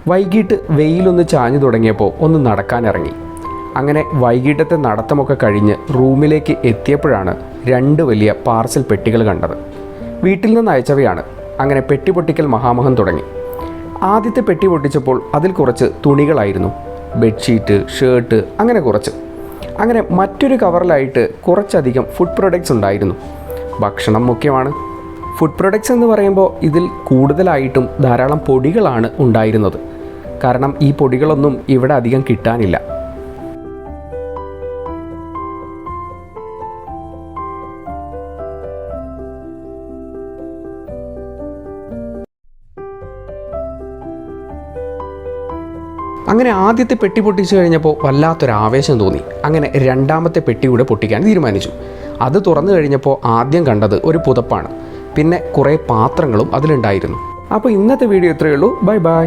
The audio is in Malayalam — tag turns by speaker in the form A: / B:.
A: വൈകിട്ട് വെയിലൊന്ന് ചാഞ്ഞു തുടങ്ങിയപ്പോൾ ഒന്ന് നടക്കാനിറങ്ങി. അങ്ങനെ വൈകിട്ടത്തെ നടത്തമൊക്കെ കഴിഞ്ഞ് റൂമിലേക്ക് എത്തിയപ്പോഴാണ് 2 വലിയ പാർസൽ പെട്ടികൾ കണ്ടത്. വീട്ടിൽ നിന്ന് അയച്ചവയാണ്. അങ്ങനെ പെട്ടി പൊട്ടിക്കൽ മഹാമഹം തുടങ്ങി. ആദ്യത്തെ പെട്ടി പൊട്ടിച്ചപ്പോൾ അതിൽ കുറച്ച് തുണികളായിരുന്നു. ബെഡ്ഷീറ്റ്, ഷർട്ട്, അങ്ങനെ കുറച്ച്. അങ്ങനെ മറ്റൊരു കവറിലായിട്ട് കുറച്ചധികം ഫുഡ് പ്രൊഡക്ട്സ് ഉണ്ടായിരുന്നു. ഭക്ഷണം മുഖ്യമാണ്. ഫുഡ് പ്രൊഡക്ട്സ് എന്ന് പറയുമ്പോൾ ഇതിൽ കൂടുതലായിട്ടും ധാരാളം പൊടികളാണ് ഉണ്ടായിരുന്നത്. കാരണം ഈ പൊടികളൊന്നും ഇവിടെ അധികം കിട്ടാനില്ല. അങ്ങനെ ആദ്യത്തെ പെട്ടി പൊട്ടിച്ചു കഴിഞ്ഞപ്പോൾ വല്ലാത്തൊരാവേശം തോന്നി. അങ്ങനെ രണ്ടാമത്തെ പെട്ടി കൂടെ പൊട്ടിക്കാൻ തീരുമാനിച്ചു. അത് തുറന്നു കഴിഞ്ഞപ്പോൾ ആദ്യം കണ്ടത് ഒരു പുതപ്പാണ്. പിന്നെ കുറേ പാത്രങ്ങളും അതിലുണ്ടായിരുന്നു. അപ്പോൾ ഇന്നത്തെ വീഡിയോ ഇത്രയേ ഉള്ളൂ. Bye bye.